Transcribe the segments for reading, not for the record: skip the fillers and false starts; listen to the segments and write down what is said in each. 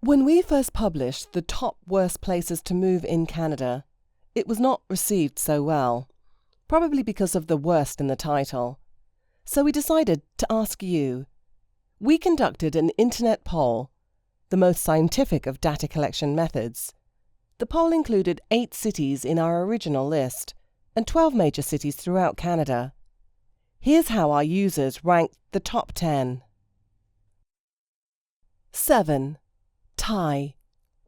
When we first published the top worst places to move in Canada, it was not received so well, probably because of the worst in the title. So we decided to ask you. We conducted an internet poll, the most scientific of data collection methods. The poll included 8 cities in our original list and 12 major cities throughout Canada. Here's how our users ranked the top 10. 7. Tie,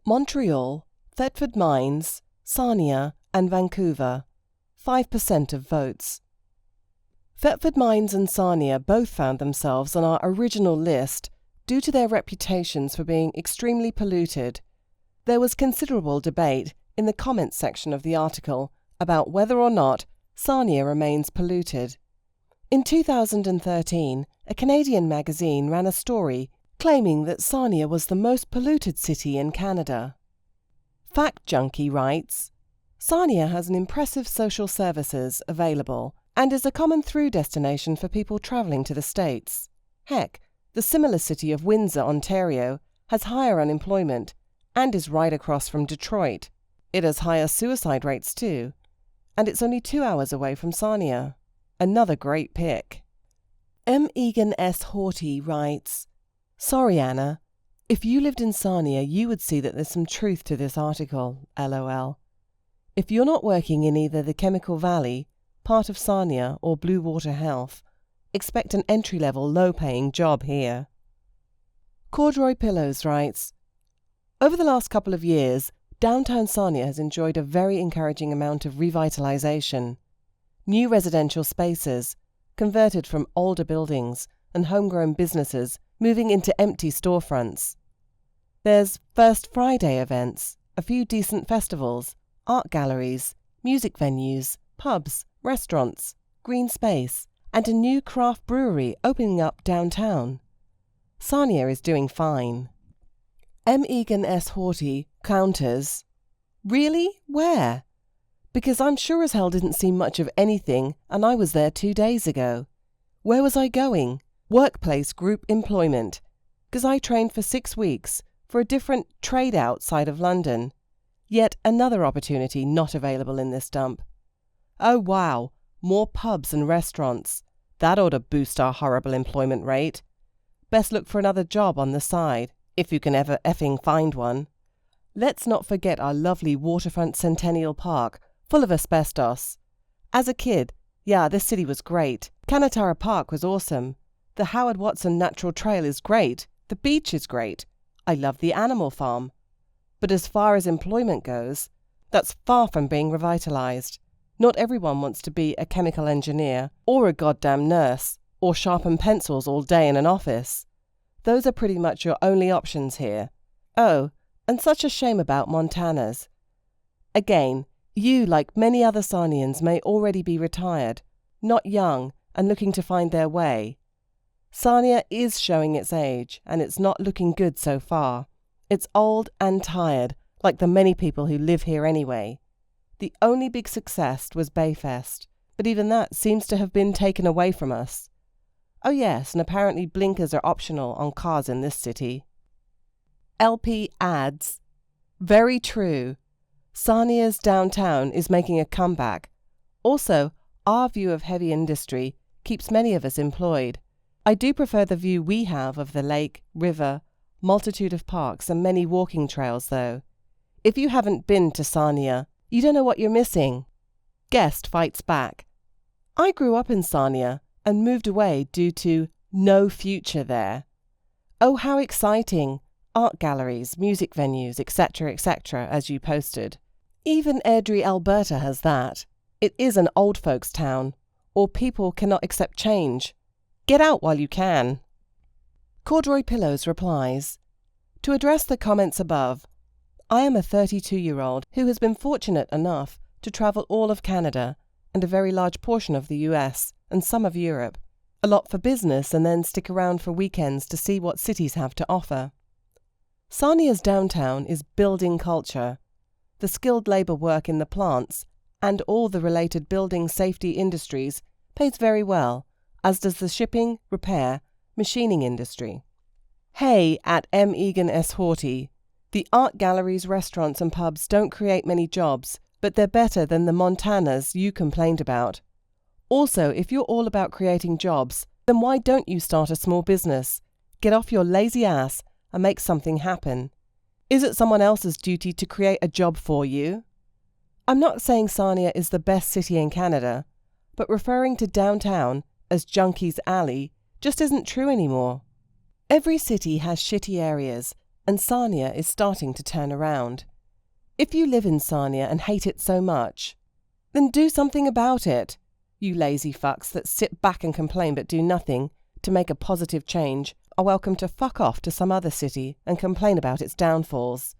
Montreal, Thetford Mines, Sarnia and Vancouver, 5% of votes. Thetford Mines and Sarnia both found themselves on our original list due to their reputations for being extremely polluted. There was considerable debate in the comments section of the article about whether or not Sarnia remains polluted. In 2013, a Canadian magazine ran a story claiming that Sarnia was the most polluted city in Canada. Fact Junkie writes, Sarnia has an impressive social services available and is a common through destination for people travelling to the States. Heck, the similar city of Windsor, Ontario, has higher unemployment and is right across from Detroit. It has higher suicide rates too, and it's only 2 hours away from Sarnia. Another great pick. M. Egan S. Haughty writes, Sorry, Anna. If you lived in Sarnia, you would see that there's some truth to this article, LOL. If you're not working in either the Chemical Valley, part of Sarnia, or Blue Water Health, expect an entry-level, low-paying job here. Corduroy Pillows writes, Over the last couple of years, downtown Sarnia has enjoyed a very encouraging amount of revitalization. New residential spaces, converted from older buildings, and homegrown businesses moving into empty storefronts. There's First Friday events, a few decent festivals, art galleries, music venues, pubs, restaurants, green space, and a new craft brewery opening up downtown. Sarnia is doing fine. M. Egan S. Haughty counters, Really? Where? Because I'm sure as hell didn't see much of anything, and I was there 2 days ago. Where was I going? Workplace group employment, because I trained for 6 weeks for a different trade outside of London. Yet another opportunity not available in this dump. Oh wow, more pubs and restaurants. That ought to boost our horrible employment rate. Best look for another job on the side, if you can ever effing find one. Let's not forget our lovely waterfront Centennial Park, full of asbestos. As a kid, yeah, this city was great. Kanatara Park was awesome. The Howard Watson Natural Trail is great. The beach is great. I love the animal farm. But as far as employment goes, that's far from being revitalized. Not everyone wants to be a chemical engineer, or a goddamn nurse, or sharpen pencils all day in an office. Those are pretty much your only options here. Oh, and such a shame about Montana's. Again, you, like many other Sarnians, may already be retired, not young, and looking to find their way. Sarnia is showing its age, and it's not looking good so far. It's old and tired, like the many people who live here anyway. The only big success was Bayfest, but even that seems to have been taken away from us. Oh yes, and apparently blinkers are optional on cars in this city. LP adds, Very true. Sarnia's downtown is making a comeback. Also, our view of heavy industry keeps many of us employed. I do prefer the view we have of the lake, river, multitude of parks and many walking trails though. If you haven't been to Sarnia, you don't know what you're missing. Guest fights back. I grew up in Sarnia and moved away due to no future there. Oh, how exciting! Art galleries, music venues, etc., as you posted. Even Airdrie, Alberta has that. It is an old folks' town, or people cannot accept change. Get out while you can. Corduroy Pillows replies, To address the comments above, I am a 32-year-old who has been fortunate enough to travel all of Canada and a very large portion of the US and some of Europe, a lot for business and then stick around for weekends to see what cities have to offer. Sarnia's downtown is building culture. The skilled labour work in the plants and all the related building safety industries pays very well, as does the shipping, repair, machining industry. Hey at M. Egan S. Haughty, The art galleries, restaurants and pubs don't create many jobs, but they're better than the Montanas you complained about. Also, if you're all about creating jobs, then why don't you start a small business? Get off your lazy ass and make something happen. Is it someone else's duty to create a job for you? I'm not saying Sarnia is the best city in Canada, but referring to downtown as Junkie's Alley just isn't true anymore. Every city has shitty areas, and Sarnia is starting to turn around. If you live in Sarnia and hate it so much, then do something about it. You lazy fucks that sit back and complain but do nothing to make a positive change are welcome to fuck off to some other city and complain about its downfalls.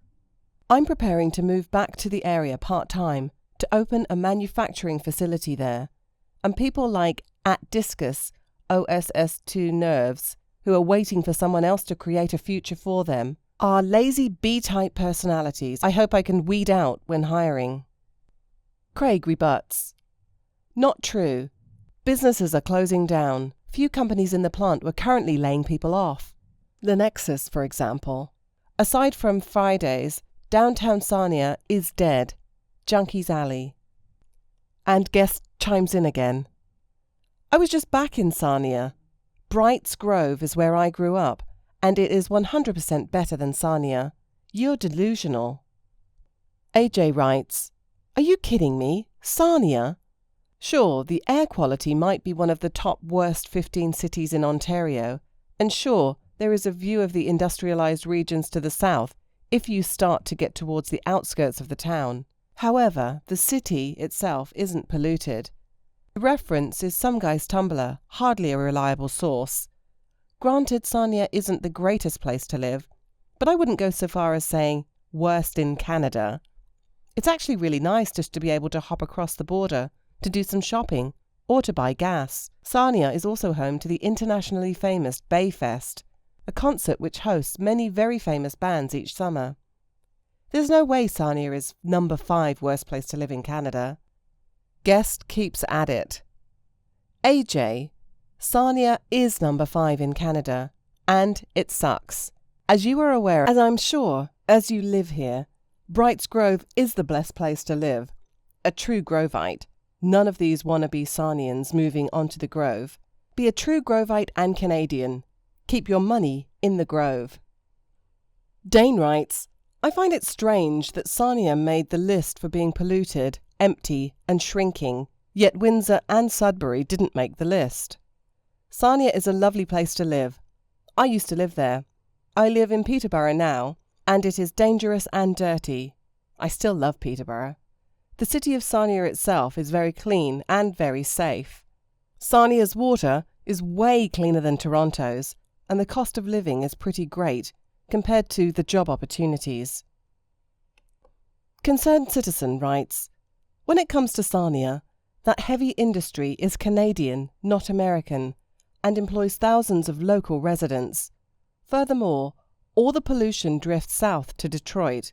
I'm preparing to move back to the area part-time to open a manufacturing facility there, and people like @Discus, OSS2 Nerves, who are waiting for someone else to create a future for them, are lazy B-type personalities I hope I can weed out when hiring. Craig rebuts. Not true. Businesses are closing down. Few companies in the plant were currently laying people off. The Nexus, for example. Aside from Fridays, downtown Sarnia is dead. Junkie's Alley. And guest chimes in again. I was just back in Sarnia. Brights Grove is where I grew up, and it is 100% better than Sarnia. You're delusional. AJ writes, Are you kidding me? Sarnia? Sure, the air quality might be one of the top worst 15 cities in Ontario, and sure, there is a view of the industrialized regions to the south if you start to get towards the outskirts of the town. However, the city itself isn't polluted. The reference is some guy's Tumblr, hardly a reliable source. Granted, Sarnia isn't the greatest place to live, but I wouldn't go so far as saying worst in Canada. It's actually really nice just to be able to hop across the border to do some shopping, or to buy gas. Sarnia is also home to the internationally famous Bayfest, a concert which hosts many very famous bands each summer. There's no way Sarnia is number 5 worst place to live in Canada. Guest keeps at it. AJ, Sarnia is number 5 in Canada, and it sucks. As you are aware, as I'm sure, as you live here, Brights Grove is the best place to live. A true Grovite. None of these wannabe Sarnians moving onto the Grove. Be a true Grovite and Canadian. Keep your money in the Grove. Dane writes, I find it strange that Sarnia made the list for being polluted, empty and shrinking, yet Windsor and Sudbury didn't make the list. Sarnia is a lovely place to live. I used to live there. I live in Peterborough now, and it is dangerous and dirty. I still love Peterborough. The city of Sarnia itself is very clean and very safe. Sarnia's water is way cleaner than Toronto's, and the cost of living is pretty great compared to the job opportunities. Concerned Citizen writes, When it comes to Sarnia, that heavy industry is Canadian, not American, and employs thousands of local residents. Furthermore, all the pollution drifts south to Detroit.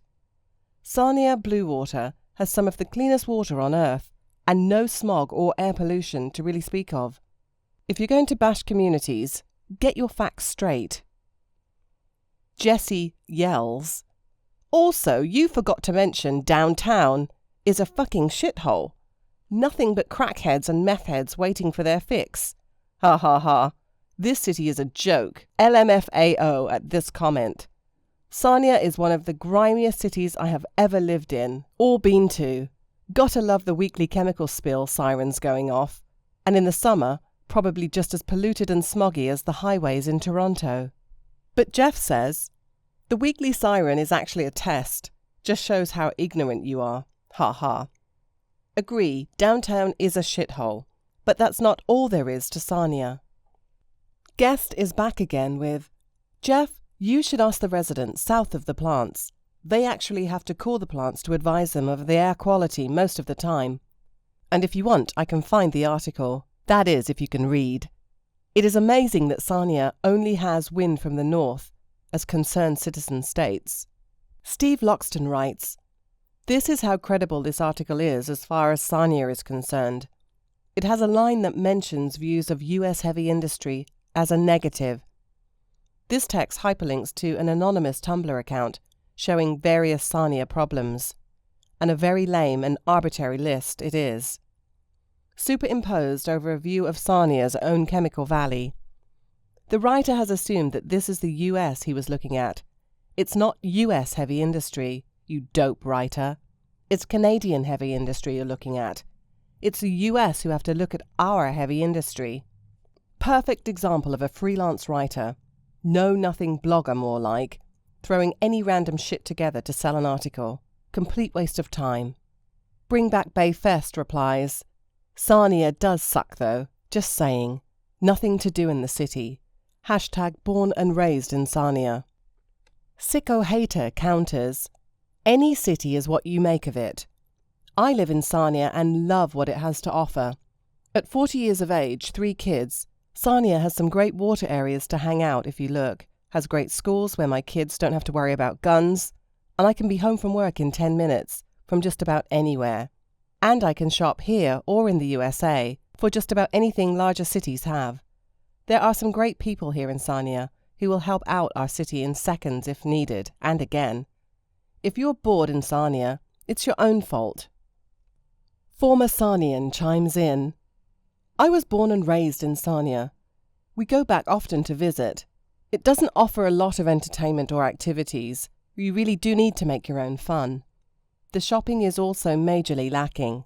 Sarnia Bluewater has some of the cleanest water on Earth, and no smog or air pollution to really speak of. If you're going to bash communities, get your facts straight. Jesse yells, Also, you forgot to mention downtown is a fucking shithole. Nothing but crackheads and meth heads waiting for their fix. Ha ha ha. This city is a joke. LMFAO at this comment. Sarnia is one of the grimiest cities I have ever lived in, or been to. Gotta love the weekly chemical spill sirens going off. And in the summer, probably just as polluted and smoggy as the highways in Toronto. But Jeff says, the weekly siren is actually a test. Just shows how ignorant you are. Ha ha. Agree, downtown is a shithole. But that's not all there is to Sarnia. Guest is back again with, Jeff, you should ask the residents south of the plants. They actually have to call the plants to advise them of the air quality most of the time. And if you want, I can find the article. That is, if you can read. It is amazing that Sarnia only has wind from the north, as Concerned Citizen states. Steve Loxton writes, This is how credible this article is as far as Sarnia is concerned. It has a line that mentions views of US heavy industry as a negative. This text hyperlinks to an anonymous Tumblr account, showing various Sarnia problems. And a very lame and arbitrary list it is. Superimposed over a view of Sarnia's own chemical valley. The writer has assumed that this is the US he was looking at. It's not US heavy industry, you dope writer. It's Canadian heavy industry you're looking at. It's the US who have to look at our heavy industry. Perfect example of a freelance writer. Know-nothing blogger more like, throwing any random shit together to sell an article. Complete waste of time. Bring Back Bay Fest replies, Sarnia does suck though, just saying. Nothing to do in the city. Hashtag born and raised in Sarnia. Sicko Hater counters, any city is what you make of it. I live in Sarnia and love what it has to offer. At 40 years of age, 3 kids, Sarnia has some great water areas to hang out if you look, has great schools where my kids don't have to worry about guns, and I can be home from work in 10 minutes from just about anywhere. And I can shop here or in the USA for just about anything larger cities have. There are some great people here in Sarnia who will help out our city in seconds if needed, and again. If you're bored in Sarnia, it's your own fault. Former Sarnian chimes in, I was born and raised in Sarnia. We go back often to visit. It doesn't offer a lot of entertainment or activities. You really do need to make your own fun. The shopping is also majorly lacking.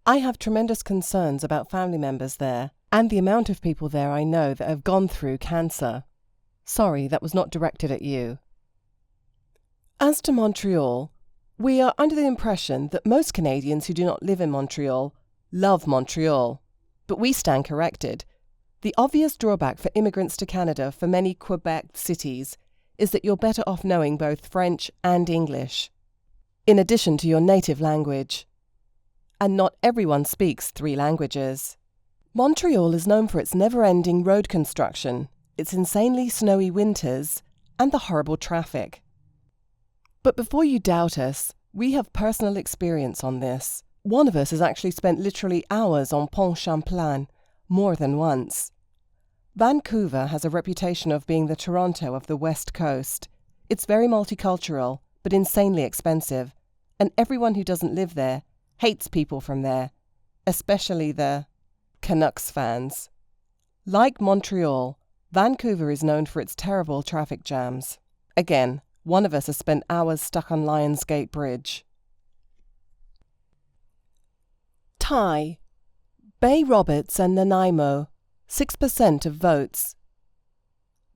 I have tremendous concerns about family members there, and the amount of people there I know that have gone through cancer. Sorry, that was not directed at you. As to Montreal, we are under the impression that most Canadians who do not live in Montreal love Montreal. But we stand corrected. The obvious drawback for immigrants to Canada for many Quebec cities is that you're better off knowing both French and English, in addition to your native language. And not everyone speaks 3 languages. Montreal is known for its never-ending road construction, its insanely snowy winters, and the horrible traffic. But before you doubt us, we have personal experience on this. One of us has actually spent literally hours on Pont Champlain, more than once. Vancouver has a reputation of being the Toronto of the West Coast. It's very multicultural, but insanely expensive, and everyone who doesn't live there hates people from there, especially the Canucks fans. Like Montreal, Vancouver is known for its terrible traffic jams. Again, one of us has spent hours stuck on Lionsgate Bridge. Tie. Bay Roberts and Nanaimo, 6% of votes.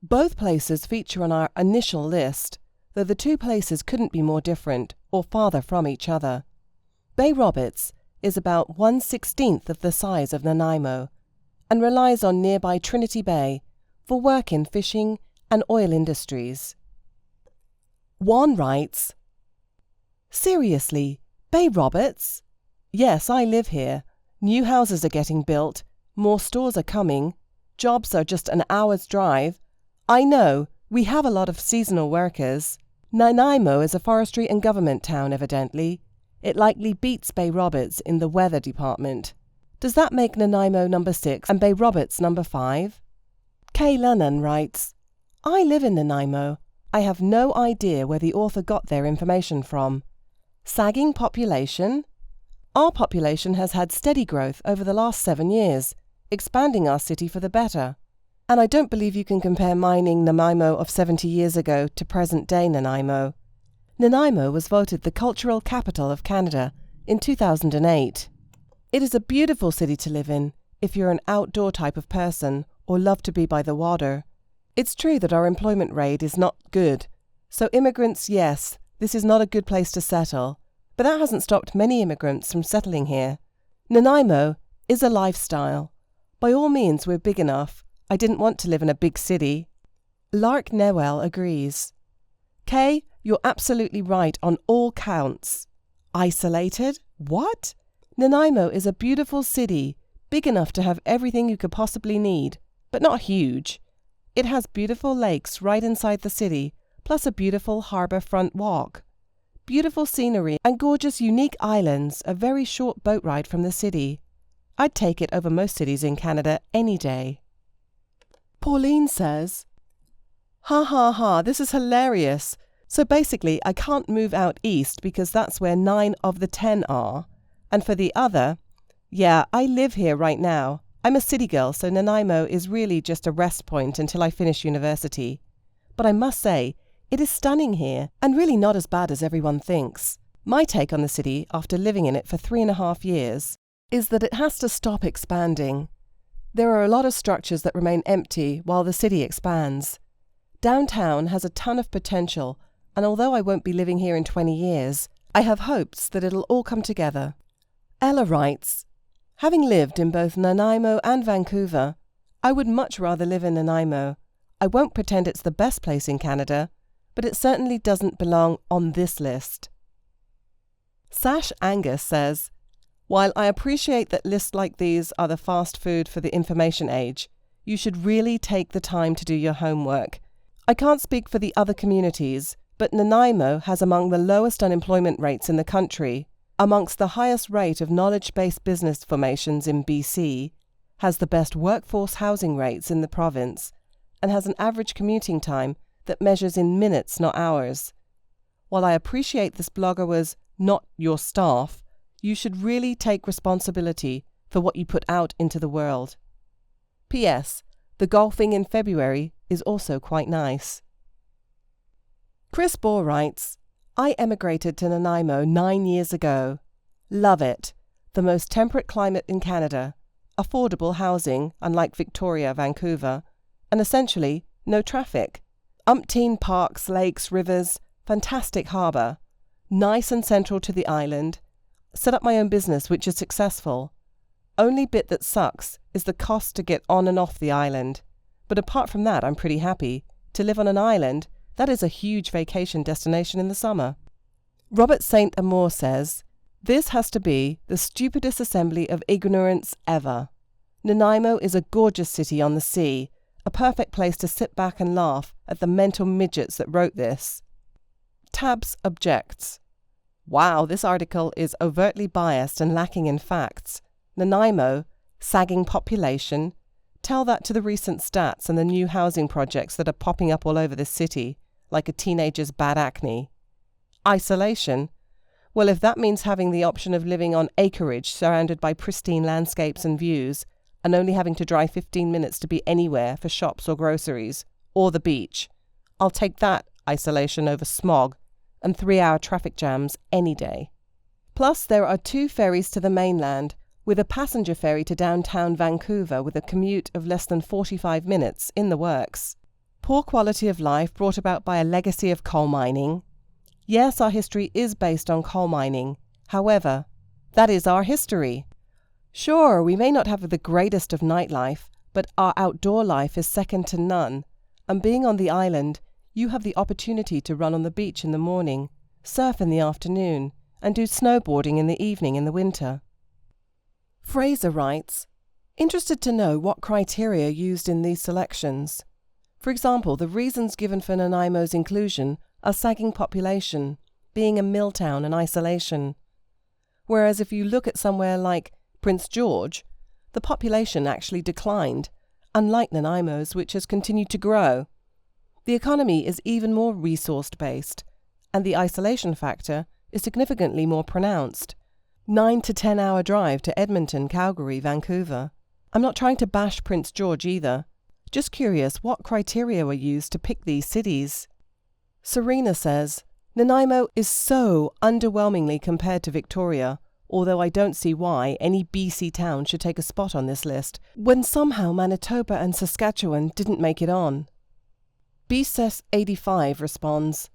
Both places feature on our initial list, though the 2 places couldn't be more different or farther from each other. Bay Roberts is about 1/16 of the size of Nanaimo and relies on nearby Trinity Bay for work in fishing and oil industries. Juan writes, Seriously, Bay Roberts? Yes, I live here. New houses are getting built, more stores are coming, jobs are just an hour's drive. I know, we have a lot of seasonal workers. Nanaimo is a forestry and government town, evidently. It likely beats Bay Roberts in the weather department. Does that make Nanaimo number 6 and Bay Roberts number 5? Kay Lennon writes, I live in Nanaimo. I have no idea where the author got their information from. Sagging population? Our population has had steady growth over the last 7 years, expanding our city for the better. And I don't believe you can compare mining Nanaimo of 70 years ago to present-day Nanaimo. Nanaimo was voted the cultural capital of Canada in 2008. It is a beautiful city to live in if you're an outdoor type of person or love to be by the water. It's true that our employment rate is not good. So immigrants, yes, this is not a good place to settle. But that hasn't stopped many immigrants from settling here. Nanaimo is a lifestyle. By all means, we're big enough. I didn't want to live in a big city. Lark Newell agrees. Kay, you're absolutely right on all counts. Isolated? What? Nanaimo is a beautiful city, big enough to have everything you could possibly need, but not huge. It has beautiful lakes right inside the city, plus a beautiful harbour front walk. Beautiful scenery and gorgeous unique islands, a very short boat ride from the city. I'd take it over most cities in Canada any day. Pauline says, Ha ha ha, this is hilarious. So basically, I can't move out east because that's where 9 of the 10 are. And for the other, yeah, I live here right now. I'm a city girl, so Nanaimo is really just a rest point until I finish university. But I must say, it is stunning here, and really not as bad as everyone thinks. My take on the city, after living in it for 3.5 years, is that it has to stop expanding. There are a lot of structures that remain empty while the city expands. Downtown has a ton of potential, and although I won't be living here in 20 years, I have hopes that it'll all come together. Ella writes, having lived in both Nanaimo and Vancouver, I would much rather live in Nanaimo. I won't pretend it's the best place in Canada, but it certainly doesn't belong on this list. Sash Angus says, while I appreciate that lists like these are the fast food for the information age, you should really take the time to do your homework. I can't speak for the other communities, but Nanaimo has among the lowest unemployment rates in the country, amongst the highest rate of knowledge-based business formations in BC, has the best workforce housing rates in the province, and has an average commuting time that measures in minutes, not hours. While I appreciate this blogger was not your staff, you should really take responsibility for what you put out into the world. P.S. The golfing in February is also quite nice. Chris Bohr writes, I emigrated to Nanaimo 9 years ago. Love it. The most temperate climate in Canada. Affordable housing, unlike Victoria, Vancouver. And essentially, no traffic. Umpteen parks, lakes, rivers, fantastic harbour. Nice and central to the island. Set up my own business, which is successful. Only bit that sucks is the cost to get on and off the island. But apart from that, I'm pretty happy. To live on an island, that is a huge vacation destination in the summer. Robert St. Amour says, this has to be the stupidest assembly of ignorance ever. Nanaimo is a gorgeous city on the sea, a perfect place to sit back and laugh at the mental midgets that wrote this. Tabs objects. Wow, this article is overtly biased and lacking in facts. Nanaimo, sagging population. Tell that to the recent stats and the new housing projects that are popping up all over this city, like a teenager's bad acne. Isolation. Well, if that means having the option of living on acreage surrounded by pristine landscapes and views, and only having to drive 15 minutes to be anywhere for shops or groceries, or the beach, I'll take that isolation over smog and 3-hour traffic jams any day. Plus, there are 2 ferries to the mainland, with a passenger ferry to downtown Vancouver with a commute of less than 45 minutes in the works. Poor quality of life brought about by a legacy of coal mining. Yes, our history is based on coal mining. However, that is our history. Sure, we may not have the greatest of nightlife, but our outdoor life is second to none. And being on the island, you have the opportunity to run on the beach in the morning, surf in the afternoon, and do snowboarding in the evening in the winter. Fraser writes, interested to know what criteria used in these selections. For example, the reasons given for Nanaimo's inclusion are sagging population, being a mill town and isolation. Whereas if you look at somewhere like Prince George, the population actually declined, unlike Nanaimo's, which has continued to grow. The economy is even more resource-based, and the isolation factor is significantly more pronounced. 9 to 10 hour drive to Edmonton, Calgary, Vancouver. I'm not trying to bash Prince George either. Just curious what criteria were used to pick these cities. Serena says, Nanaimo is so underwhelmingly compared to Victoria, although I don't see why any BC town should take a spot on this list, when somehow Manitoba and Saskatchewan didn't make it on. BSES85 responds,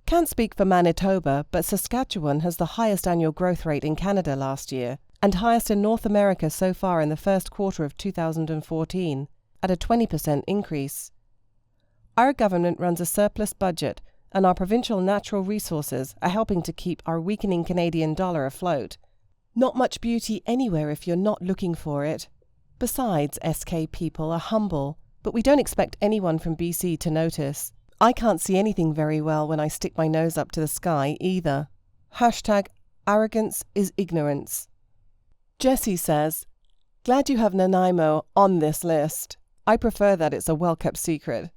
can't speak for Manitoba, but Saskatchewan has the highest annual growth rate in Canada last year, and highest in North America so far in the first quarter of 2014, at a 20% increase. Our government runs a surplus budget, and our provincial natural resources are helping to keep our weakening Canadian dollar afloat. Not much beauty anywhere if you're not looking for it. Besides, SK people are humble, but we don't expect anyone from BC to notice. I can't see anything very well when I stick my nose up to the sky either. #arrogance is ignorance. Jessie says, glad you have Nanaimo on this list. I prefer that it's a well-kept secret.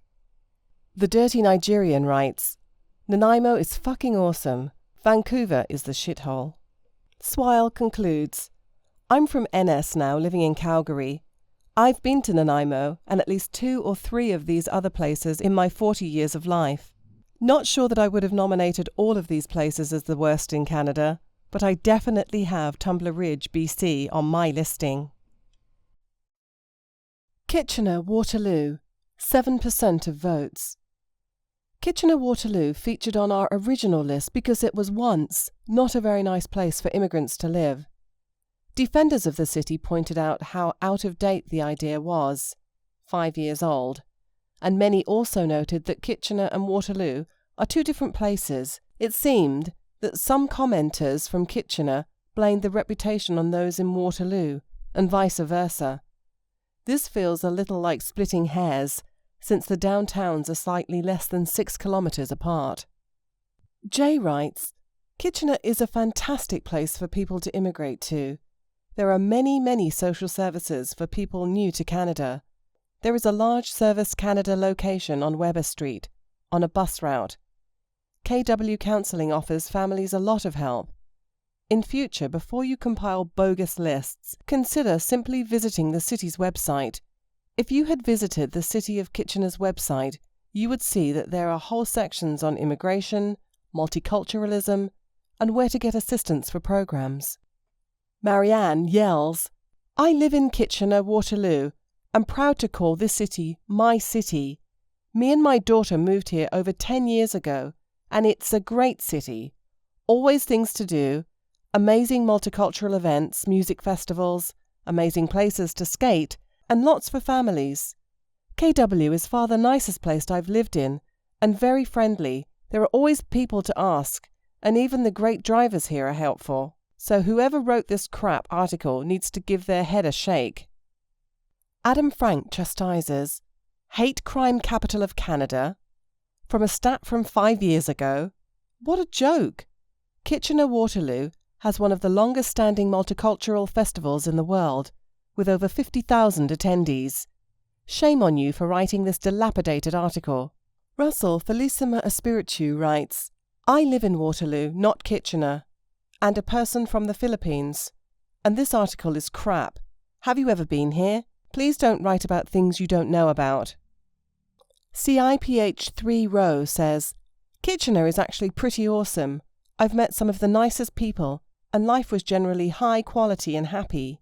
The Dirty Nigerian writes, Nanaimo is fucking awesome. Vancouver is the shithole. Swile concludes, I'm from NS now, living in Calgary. I've been to Nanaimo and at least 2 or 3 of these other places in my 40 years of life. Not sure that I would have nominated all of these places as the worst in Canada, but I definitely have Tumbler Ridge, BC on my listing. Kitchener-Waterloo, 7% of votes. Kitchener-Waterloo featured on our original list because it was once not a very nice place for immigrants to live. Defenders of the city pointed out how out of date the idea was, 5 years old, and many also noted that Kitchener and Waterloo are 2 different places. It seemed that some commenters from Kitchener blamed the reputation on those in Waterloo, and vice versa. This feels a little like splitting hairs, since the downtowns are slightly less than 6 kilometres apart. Jay writes, Kitchener is a fantastic place for people to immigrate to. There are many social services for people new to Canada. There is a large Service Canada location on Weber Street, on a bus route. KW Counselling offers families a lot of help. In future, before you compile bogus lists, consider simply visiting the city's website. If you had visited the City of Kitchener's website, you would see that there are whole sections on immigration, multiculturalism, and where to get assistance for programs. Marianne yells, I live in Kitchener-Waterloo. I'm proud to call this city my city. Me and my daughter moved here over 10 years ago, and it's a great city. Always things to do, amazing multicultural events, music festivals, amazing places to skate, and lots for families. KW is far the nicest place I've lived in, and very friendly. There are always people to ask, and even the great drivers here are helpful. So whoever wrote this crap article needs to give their head a shake. Adam Frank chastises, hate crime capital of Canada? From a stat from 5 years ago? What a joke! Kitchener-Waterloo has one of the longest standing multicultural festivals in the world, with over 50,000 attendees. Shame on you for writing this dilapidated article. Russell Felicima Espiritu writes, I live in Waterloo, not Kitchener, and a person from the Philippines. And this article is crap. Have you ever been here? Please don't write about things you don't know about. CIPH3 says, Kitchener is actually pretty awesome. I've met some of the nicest people, and life was generally high quality and happy.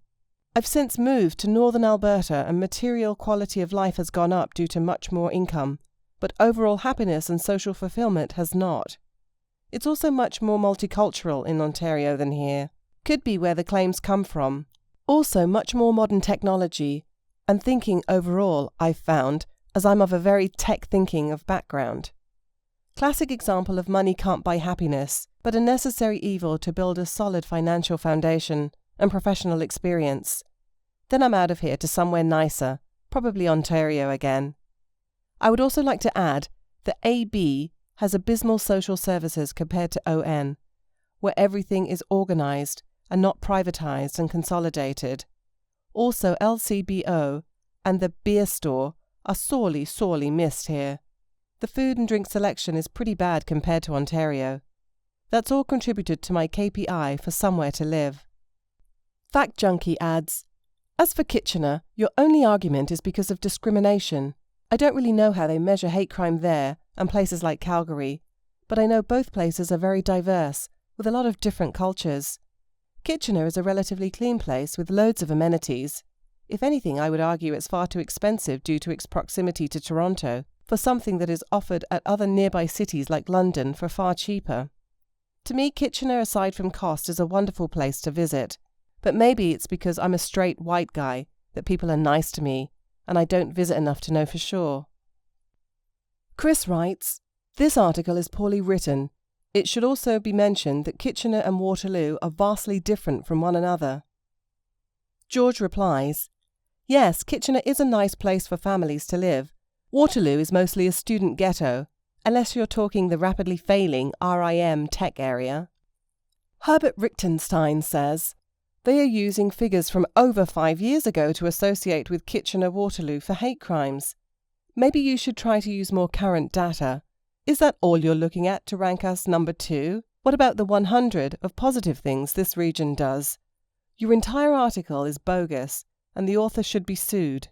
I've since moved to northern Alberta and material quality of life has gone up due to much more income, but overall happiness and social fulfillment has not. It's also much more multicultural in Ontario than here. Could be where the claims come from. Also much more modern technology, and thinking overall, I've found, as I'm of a very tech-thinking of background. Classic example of money can't buy happiness, but a necessary evil to build a solid financial foundation and professional experience. Then I'm out of here to somewhere nicer, probably Ontario again. I would also like to add that AB has abysmal social services compared to ON, where everything is organised and not privatised and consolidated. Also LCBO and the beer store are sorely missed here. The food and drink selection is pretty bad compared to Ontario. That's all contributed to my KPI for somewhere to live. Fact Junkie adds, as for Kitchener, your only argument is because of discrimination. I don't really know how they measure hate crime there and places like Calgary, but I know both places are very diverse, with a lot of different cultures. Kitchener is a relatively clean place with loads of amenities. If anything, I would argue it's far too expensive due to its proximity to Toronto, for something that is offered at other nearby cities like London for far cheaper. To me, Kitchener, aside from cost, is a wonderful place to visit, but maybe it's because I'm a straight white guy that people are nice to me, and I don't visit enough to know for sure. Chris writes, this article is poorly written. It should also be mentioned that Kitchener and Waterloo are vastly different from one another. George replies, yes, Kitchener is a nice place for families to live. Waterloo is mostly a student ghetto, unless you're talking the rapidly failing RIM tech area. Herbert Richtenstein says, they are using figures from over 5 years ago to associate with Kitchener-Waterloo for hate crimes. Maybe you should try to use more current data. Is that all you're looking at to rank us number 2? What about the 100 of positive things this region does? Your entire article is bogus, and the author should be sued.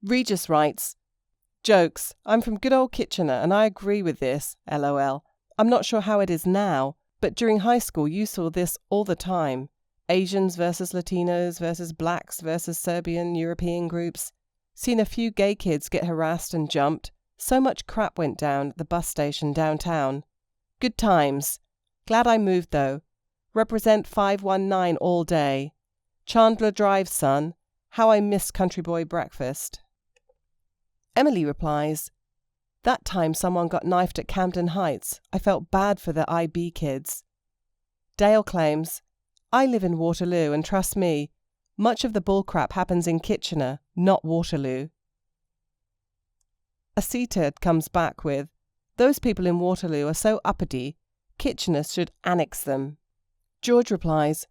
Regis writes, "Jokes, I'm from good old Kitchener and I agree with this, lol. I'm not sure how it is now, but during high school you saw this all the time. Asians versus Latinos versus blacks versus Serbian European groups. Seen a few gay kids get harassed and jumped. So much crap went down at the bus station downtown. Good times. Glad I moved though. Represent 519 all day. Chandler Drive, son. How I miss country boy breakfast." Emily replies, "That time someone got knifed at Camden Heights. I felt bad for the IB kids." Dale claims, "I live in Waterloo and trust me, much of the bullcrap happens in Kitchener, not Waterloo." Asita comes back with, "Those people in Waterloo are so uppity, Kitchener should annex them." George replies,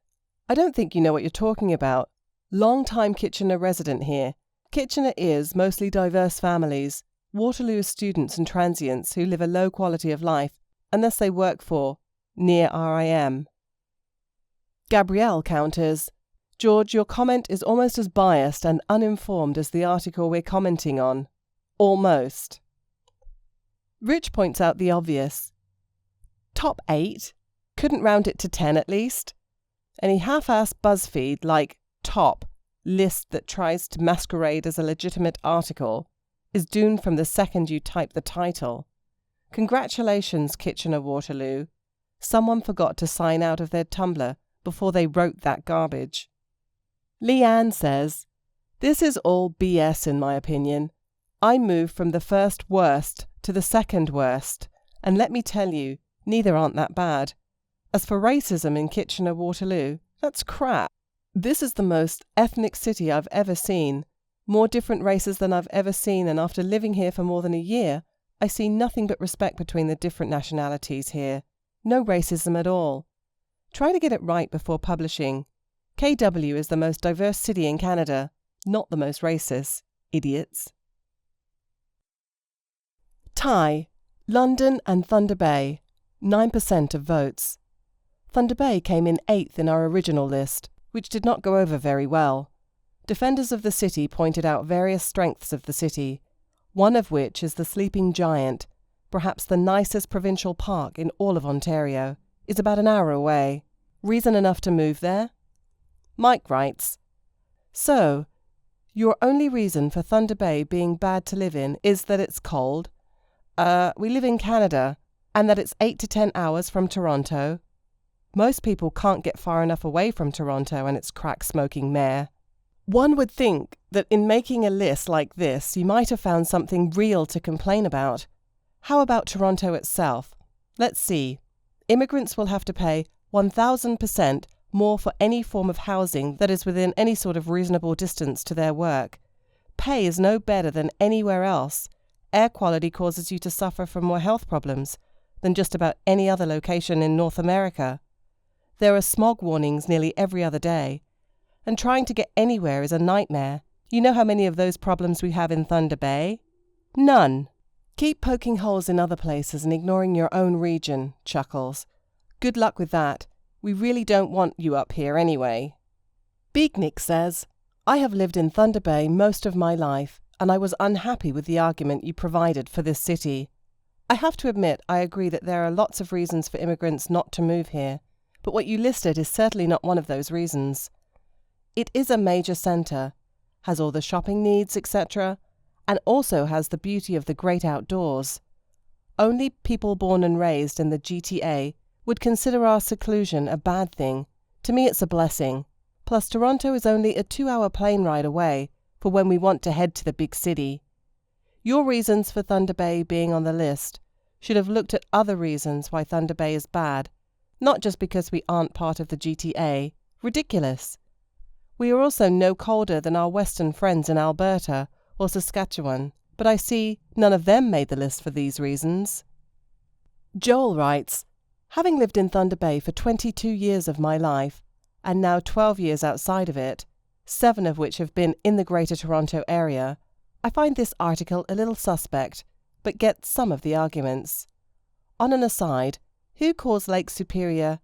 "I don't think you know what you're talking about. Long-time Kitchener resident here. Kitchener is mostly diverse families. Waterloo is students and transients who live a low quality of life, unless they work for, near RIM." Gabrielle counters, "George, your comment is almost as biased and uninformed as the article we're commenting on. Almost." Rich points out the obvious. Top 8? Couldn't round it to 10 at least? Any half-assed BuzzFeed like top list that tries to masquerade as a legitimate article is doomed from the second you type the title. Congratulations, Kitchener-Waterloo. Someone forgot to sign out of their Tumblr before they wrote that garbage. Leanne says, "This is all BS in my opinion. I moved from the first worst to the second worst, and let me tell you, neither aren't that bad. As for racism in Kitchener-Waterloo, that's crap. This is the most ethnic city I've ever seen, more different races than I've ever seen, and after living here for more than a year, I see nothing but respect between the different nationalities here. No racism at all. Try to get it right before publishing. KW is the most diverse city in Canada, not the most racist, idiots." Tie, London and Thunder Bay, 9% of votes. Thunder Bay came in 8th in our original list, which did not go over very well. Defenders of the city pointed out various strengths of the city, one of which is the Sleeping Giant, perhaps the nicest provincial park in all of Ontario, is about an hour away. Reason enough to move there? Mike writes, "So, your only reason for Thunder Bay being bad to live in is that it's cold? We live in Canada, and that it's 8 to 10 hours from Toronto. Most people can't get far enough away from Toronto and its crack-smoking mayor. One would think that in making a list like this, you might have found something real to complain about. How about Toronto itself? Let's see. Immigrants will have to pay 1,000% more for any form of housing that is within any sort of reasonable distance to their work. Pay is no better than anywhere else. Air quality causes you to suffer from more health problems than just about any other location in North America. There are smog warnings nearly every other day. And trying to get anywhere is a nightmare. You know how many of those problems we have in Thunder Bay? None. Keep poking holes in other places and ignoring your own region, chuckles. Good luck with that. We really don't want you up here anyway." Beeknick says, "I have lived in Thunder Bay most of my life, and I was unhappy with the argument you provided for this city. I have to admit I agree that there are lots of reasons for immigrants not to move here, but what you listed is certainly not one of those reasons. It is a major centre, has all the shopping needs, etc., and also has the beauty of the great outdoors. Only people born and raised in the GTA would consider our seclusion a bad thing. To me it's a blessing. Plus Toronto is only a 2-hour plane ride away for when we want to head to the big city. Your reasons for Thunder Bay being on the list should have looked at other reasons why Thunder Bay is bad, not just because we aren't part of the GTA. Ridiculous. We are also no colder than our western friends in Alberta or Saskatchewan, but I see none of them made the list for these reasons." Joel writes, "Having lived in Thunder Bay for 22 years of my life, and now 12 years outside of it, 7 of which have been in the Greater Toronto Area, I find this article a little suspect, but get some of the arguments. On an aside, who calls Lake Superior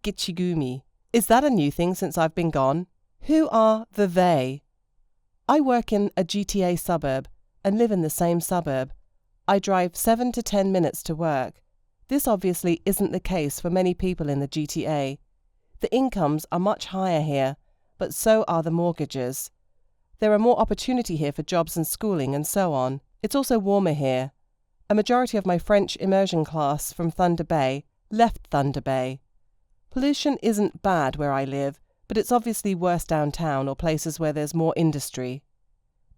Gitchigumi? Is that a new thing since I've been gone? Who are the they? I work in a GTA suburb and live in the same suburb. I drive 7 to 10 minutes to work. This obviously isn't the case for many people in the GTA. The incomes are much higher here, but so are the mortgages. There are more opportunity here for jobs and schooling and so on. It's also warmer here. A majority of my French immersion class from Thunder Bay left Thunder Bay. Pollution isn't bad where I live, but it's obviously worse downtown or places where there's more industry.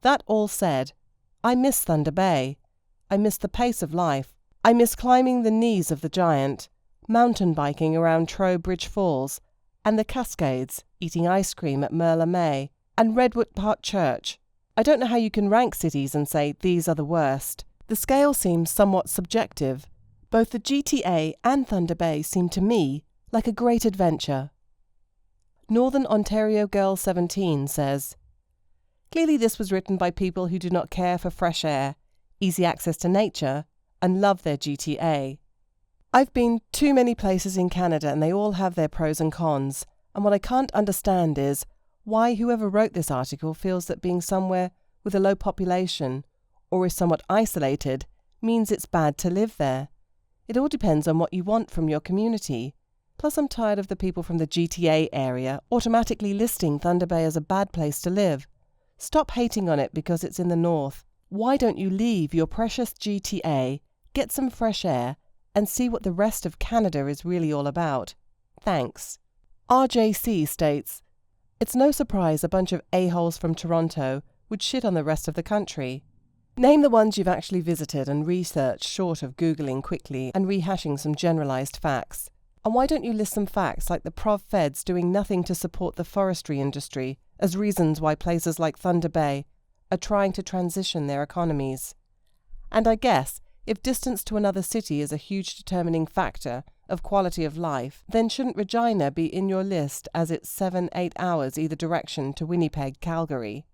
That all said, I miss Thunder Bay. I miss the pace of life. I miss climbing the knees of the giant, mountain biking around Trowbridge Falls, and the Cascades, eating ice cream at Merla May, and Redwood Park Church. I don't know how you can rank cities and say these are the worst. The scale seems somewhat subjective. Both the GTA and Thunder Bay seem to me like a great adventure. Northern Ontario Girl 17 says, clearly this was written by people who do not care for fresh air, easy access to nature, and love their GTA. I've been too many places in Canada and they all have their pros and cons, and what I can't understand is why whoever wrote this article feels that being somewhere with a low population or is somewhat isolated means it's bad to live there. It all depends on what you want from your community. Plus I'm tired of the people from the GTA area automatically listing Thunder Bay as a bad place to live. Stop hating on it because it's in the north. Why don't you leave your precious GTA, get some fresh air, and see what the rest of Canada is really all about? Thanks. RJC states, it's no surprise a bunch of a-holes from Toronto would shit on the rest of the country. Name the ones you've actually visited and researched short of Googling quickly and rehashing some generalized facts. And why don't you list some facts like the Prov Feds doing nothing to support the forestry industry as reasons why places like Thunder Bay are trying to transition their economies? And I guess, if distance to another city is a huge determining factor of quality of life, then shouldn't Regina be in your list as it's 7-8 hours either direction to Winnipeg, Calgary?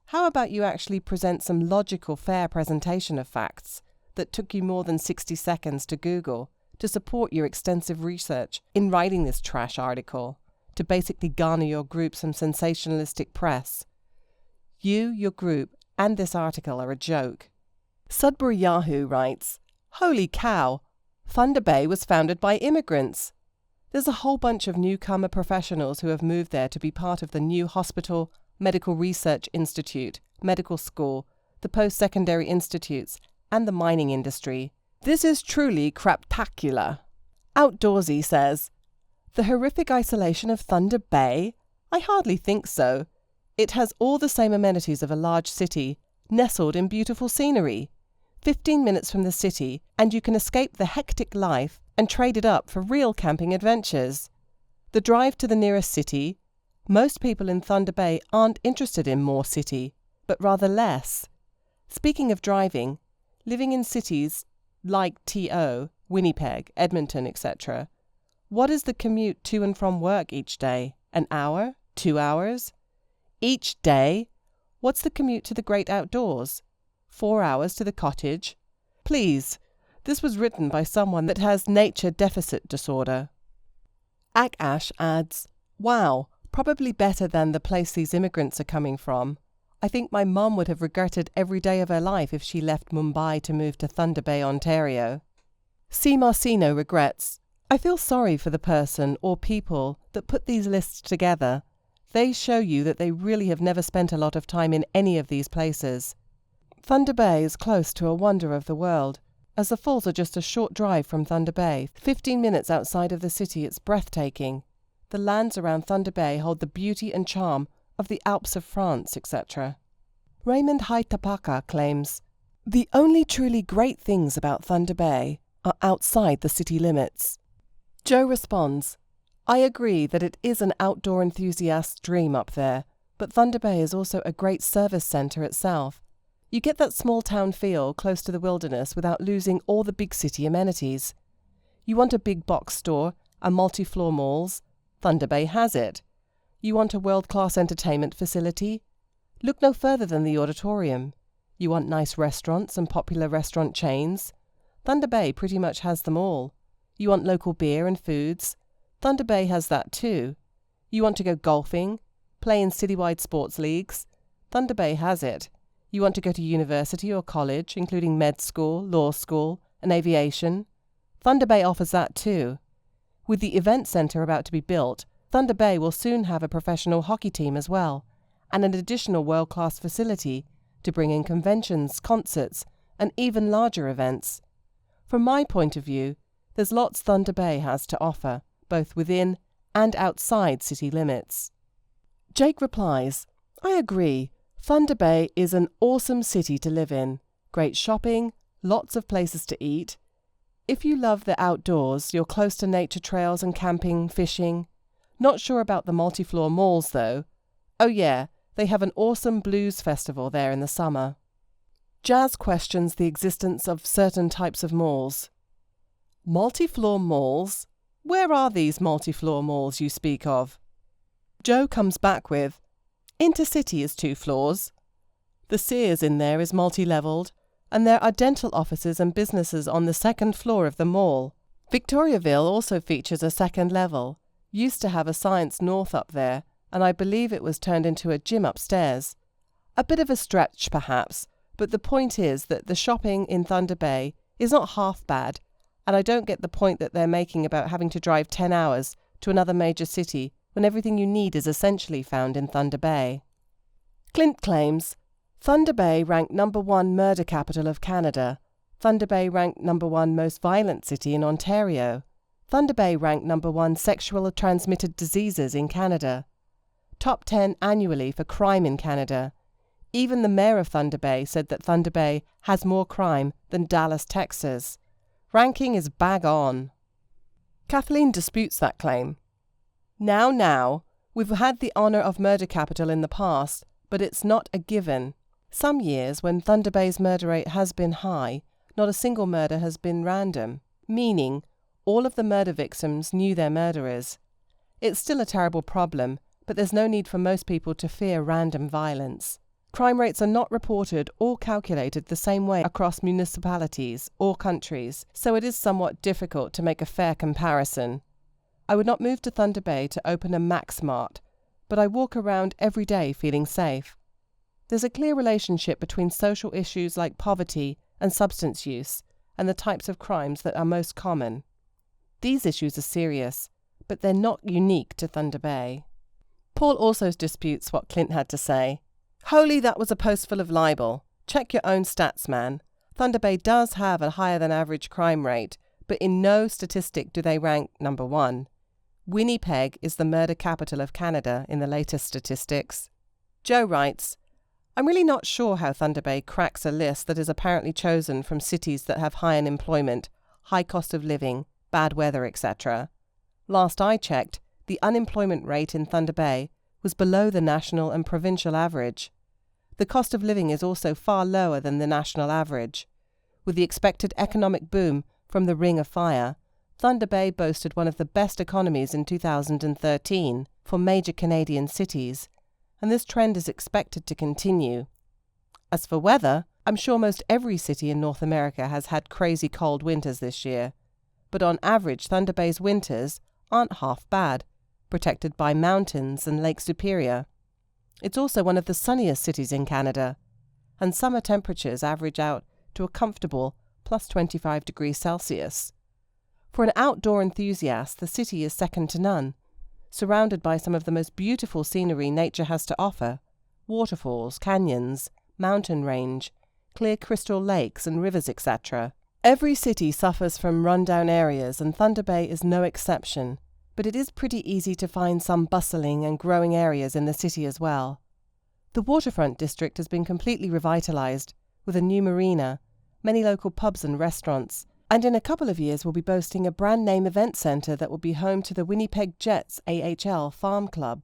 How about you actually present some logical, fair presentation of facts that took you more than 60 seconds to Google to support your extensive research in writing this trash article, to basically garner your group some sensationalistic press? You, your group, and this article are a joke. Sudbury Yahoo writes, holy cow, Thunder Bay was founded by immigrants. There's a whole bunch of newcomer professionals who have moved there to be part of the new hospital, medical research institute, medical school, the post-secondary institutes, and the mining industry. This is truly craptacular. Outdoorsy says, the horrific isolation of Thunder Bay? I hardly think so. It has all the same amenities of a large city, nestled in beautiful scenery. 15 minutes from the city, and you can escape the hectic life and trade it up for real camping adventures. The drive to the nearest city, most people in Thunder Bay aren't interested in more city, but rather less. Speaking of driving, living in cities like TO, Winnipeg, Edmonton, etc., what is the commute to and from work each day? An hour? 2 hours? Each day? What's the commute to the great outdoors? 4 hours to the cottage? Please, this was written by someone that has nature deficit disorder. Akash adds, wow, probably better than the place these immigrants are coming from. I think my mum would have regretted every day of her life if she left Mumbai to move to Thunder Bay, Ontario. C. Marcino regrets, I feel sorry for the person or people that put these lists together. They show you that they really have never spent a lot of time in any of these places. Thunder Bay is close to a wonder of the world, as the falls are just a short drive from Thunder Bay. 15 minutes outside of the city, it's breathtaking. The lands around Thunder Bay hold the beauty and charm of the Alps of France, etc. Raymond Haitapaka claims, the only truly great things about Thunder Bay are outside the city limits. Joe responds, I agree that it is an outdoor enthusiast's dream up there, but Thunder Bay is also a great service centre itself. You get that small town feel close to the wilderness without losing all the big city amenities. You want a big box store and multi-floor malls? Thunder Bay has it. You want a world-class entertainment facility? Look no further than the auditorium. You want nice restaurants and popular restaurant chains? Thunder Bay pretty much has them all. You want local beer and foods? Thunder Bay has that too. You want to go golfing? Play in citywide sports leagues? Thunder Bay has it. You want to go to university or college, including med school, law school, and aviation? Thunder Bay offers that too. With the event centre about to be built, Thunder Bay will soon have a professional hockey team as well, and an additional world-class facility to bring in conventions, concerts, and even larger events. From my point of view, there's lots Thunder Bay has to offer, both within and outside city limits. Jake replies, I agree. Thunder Bay is an awesome city to live in. Great shopping, lots of places to eat. If you love the outdoors, you're close to nature trails and camping, fishing. Not sure about the multi-floor malls though. Oh yeah, they have an awesome blues festival there in the summer. Jazz questions the existence of certain types of malls. Multi-floor malls? Where are these multi-floor malls you speak of? Joe comes back with, Intercity is 2 floors. The Sears in there is multi-levelled, and there are dental offices and businesses on the 2nd floor of the mall. Victoriaville also features a 2nd level. Used to have a Science North up there, and I believe it was turned into a gym upstairs. A bit of a stretch, perhaps, but the point is that the shopping in Thunder Bay is not half bad, and I don't get the point that they're making about having to drive 10 hours to another major city when everything you need is essentially found in Thunder Bay. Clint claims, Thunder Bay ranked number 1 murder capital of Canada. Thunder Bay ranked number 1 most violent city in Ontario. Thunder Bay ranked number 1 sexual transmitted diseases in Canada. Top 10 annually for crime in Canada. Even the mayor of Thunder Bay said that Thunder Bay has more crime than Dallas, Texas. Ranking is bang on. Kathleen disputes that claim. Now, we've had the honour of murder capital in the past, but it's not a given. Some years, when Thunder Bay's murder rate has been high, not a single murder has been random, meaning all of the murder victims knew their murderers. It's still a terrible problem, but there's no need for most people to fear random violence. Crime rates are not reported or calculated the same way across municipalities or countries, so it is somewhat difficult to make a fair comparison. I would not move to Thunder Bay to open a Max Mart, but I walk around every day feeling safe. There's a clear relationship between social issues like poverty and substance use and the types of crimes that are most common. These issues are serious, but they're not unique to Thunder Bay. Paul also disputes what Clint had to say. Holy, that was a post full of libel. Check your own stats, man. Thunder Bay does have a higher than average crime rate, but in no statistic do they rank number 1. Winnipeg is the murder capital of Canada in the latest statistics. Joe writes, I'm really not sure how Thunder Bay cracks a list that is apparently chosen from cities that have high unemployment, high cost of living, bad weather, etc. Last I checked, the unemployment rate in Thunder Bay was below the national and provincial average. The cost of living is also far lower than the national average. With the expected economic boom from the Ring of Fire, Thunder Bay boasted one of the best economies in 2013 for major Canadian cities, and this trend is expected to continue. As for weather, I'm sure most every city in North America has had crazy cold winters this year, but on average Thunder Bay's winters aren't half bad, protected by mountains and Lake Superior. It's also one of the sunniest cities in Canada, and summer temperatures average out to a comfortable plus 25 degrees Celsius. For an outdoor enthusiast, the city is second to none, surrounded by some of the most beautiful scenery nature has to offer: waterfalls, canyons, mountain range, clear crystal lakes and rivers, etc. Every city suffers from rundown areas, and Thunder Bay is no exception, but it is pretty easy to find some bustling and growing areas in the city as well. The waterfront district has been completely revitalized, with a new marina, many local pubs and restaurants, and in a couple of years will be boasting a brand-name event centre that will be home to the Winnipeg Jets AHL Farm Club.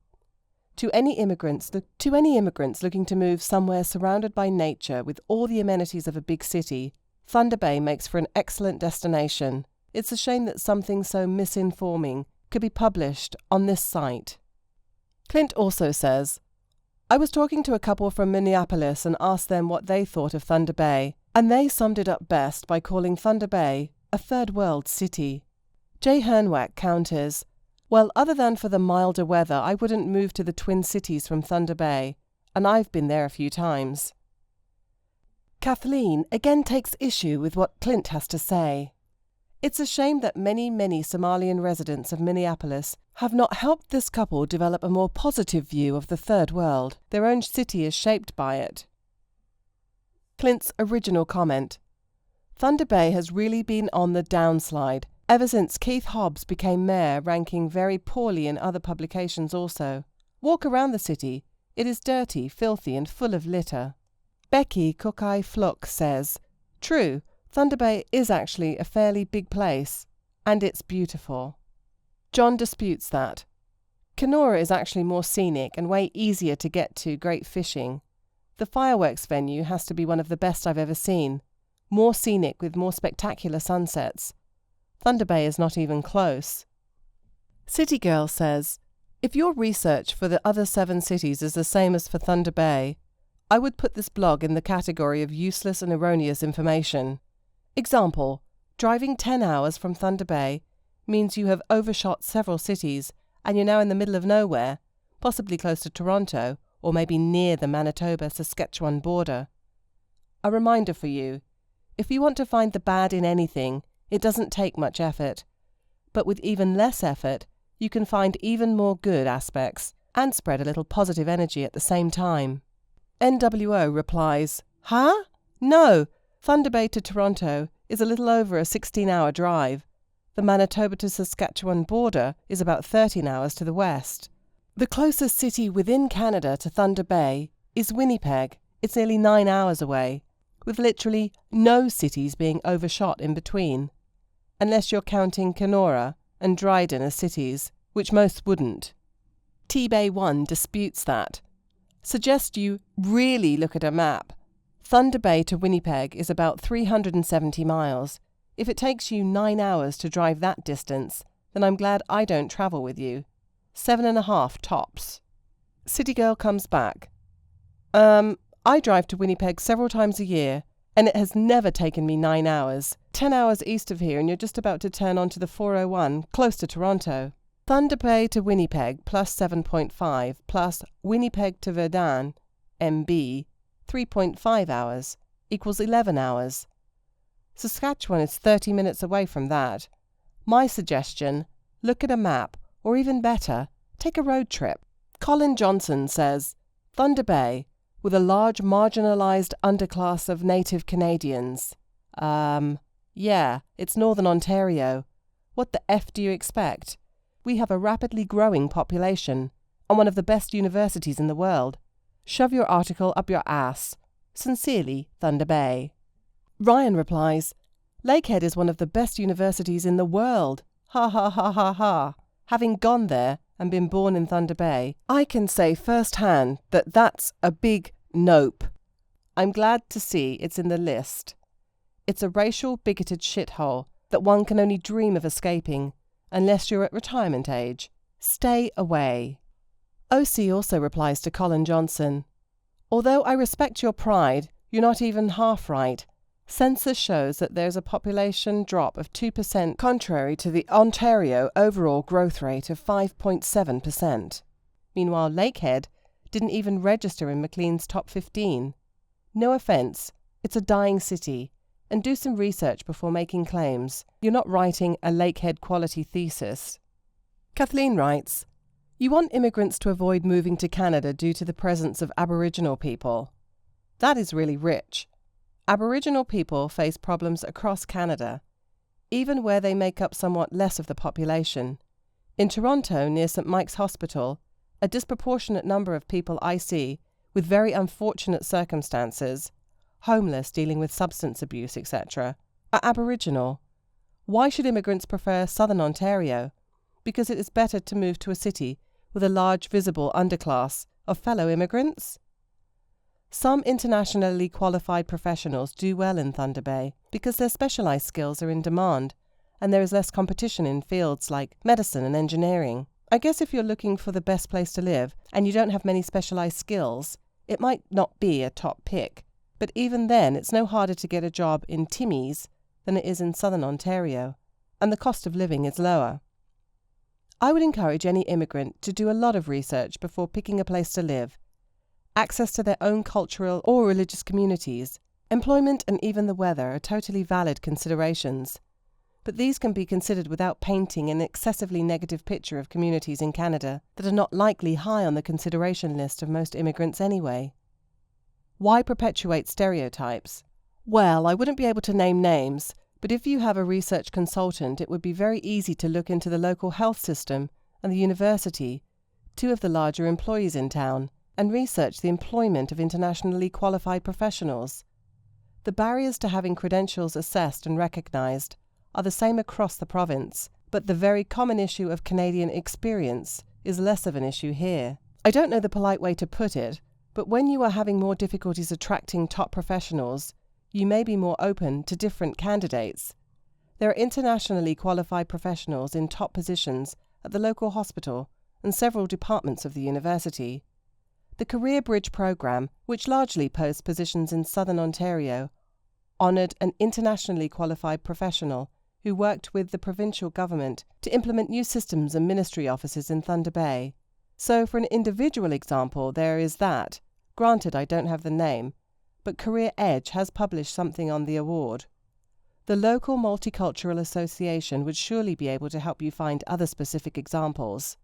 To any immigrants looking to move somewhere surrounded by nature with all the amenities of a big city, Thunder Bay makes for an excellent destination. It's a shame that something so misinforming could be published on this site. Clint also says, I was talking to a couple from Minneapolis and asked them what they thought of Thunder Bay, and they summed it up best by calling Thunder Bay a third world city. Jay Hernwack counters, "Well, other than for the milder weather, I wouldn't move to the Twin Cities from Thunder Bay, and I've been there a few times." Kathleen again takes issue with what Clint has to say. It's a shame that many Somalian residents of Minneapolis have not helped this couple develop a more positive view of the third world. Their own city is shaped by it. Clint's original comment: Thunder Bay has really been on the downslide ever since Keith Hobbs became mayor, ranking very poorly in other publications also. Walk around the city. It is dirty, filthy, and full of litter. Becky Kukai Fluck says, "True, Thunder Bay is actually a fairly big place, and it's beautiful." John disputes that. Kenora is actually more scenic and way easier to get to, great fishing. The fireworks venue has to be one of the best I've ever seen. More scenic with more spectacular sunsets. Thunder Bay is not even close. City Girl says, "If your research for the other 7 cities is the same as for Thunder Bay, I would put this blog in the category of useless and erroneous information. Example, driving 10 hours from Thunder Bay means you have overshot several cities and you're now in the middle of nowhere, possibly close to Toronto or maybe near the Manitoba-Saskatchewan border. A reminder for you, if you want to find the bad in anything, it doesn't take much effort. But with even less effort, you can find even more good aspects and spread a little positive energy at the same time." NWO replies, "Huh? No, Thunder Bay to Toronto is a little over a 16-hour drive. The Manitoba to Saskatchewan border is about 13 hours to the west. The closest city within Canada to Thunder Bay is Winnipeg. It's nearly 9 hours away, with literally no cities being overshot in between, unless you're counting Kenora and Dryden as cities, which most wouldn't." T-Bay 1 disputes that. "Suggest you really look at a map. Thunder Bay to Winnipeg is about 370 miles. If it takes you 9 hours to drive that distance, then I'm glad I don't travel with you. 7.5 tops." City Girl comes back. I drive to Winnipeg several times a year, and it has never taken me 9 hours. 10 hours east of here and you're just about to turn onto the 401, close to Toronto. Thunder Bay to Winnipeg plus 7.5 plus Winnipeg to Verdun, MB, 3.5 hours, equals 11 hours. Saskatchewan is 30 minutes away from that. My suggestion, look at a map, or even better, take a road trip. Colin Johnson says, "Thunder Bay, with a large marginalised underclass of native Canadians. Yeah, it's Northern Ontario. What the F do you expect? We have a rapidly growing population, and one of the best universities in the world. Shove your article up your ass. Sincerely, Thunder Bay." Ryan replies, "Lakehead is one of the best universities in the world. Ha ha ha ha ha. Having gone there and been born in Thunder Bay, I can say firsthand that that's a big nope. I'm glad to see it's in the list. It's a racial, bigoted shithole that one can only dream of escaping, unless you're at retirement age. Stay away." OC also replies to Colin Johnson, "Although I respect your pride, you're not even half right. Census shows that there's a population drop of 2% contrary to the Ontario overall growth rate of 5.7%. Meanwhile, Lakehead didn't even register in Maclean's top 15. No offence, it's a dying city, and do some research before making claims. You're not writing a Lakehead quality thesis." Kathleen writes, "You want immigrants to avoid moving to Canada due to the presence of Aboriginal people. That is really rich. Aboriginal people face problems across Canada, even where they make up somewhat less of the population. In Toronto, near St. Mike's Hospital, a disproportionate number of people I see, with very unfortunate circumstances, homeless, dealing with substance abuse, etc., are Aboriginal. Why should immigrants prefer Southern Ontario? Because it is better to move to a city with a large visible underclass of fellow immigrants? Some internationally qualified professionals do well in Thunder Bay because their specialised skills are in demand and there is less competition in fields like medicine and engineering. I guess if you're looking for the best place to live and you don't have many specialised skills, it might not be a top pick. But even then, it's no harder to get a job in Timmy's than it is in southern Ontario, and the cost of living is lower. I would encourage any immigrant to do a lot of research before picking a place to live. Access to their own cultural or religious communities, employment and even the weather are totally valid considerations. But these can be considered without painting an excessively negative picture of communities in Canada that are not likely high on the consideration list of most immigrants anyway. Why perpetuate stereotypes? Well, I wouldn't be able to name names, but if you have a research consultant, it would be very easy to look into the local health system and the university, two of the larger employees in town, and research the employment of internationally qualified professionals. The barriers to having credentials assessed and recognised are the same across the province, but the very common issue of Canadian experience is less of an issue here. I don't know the polite way to put it, but when you are having more difficulties attracting top professionals, you may be more open to different candidates. There are internationally qualified professionals in top positions at the local hospital and several departments of the university. The Career Bridge program, which largely posts positions in southern Ontario, honoured an internationally qualified professional who worked with the provincial government to implement new systems and ministry offices in Thunder Bay. So for an individual example, there is that. Granted, I don't have the name, but Career Edge has published something on the award. The local Multicultural Association would surely be able to help you find other specific examples.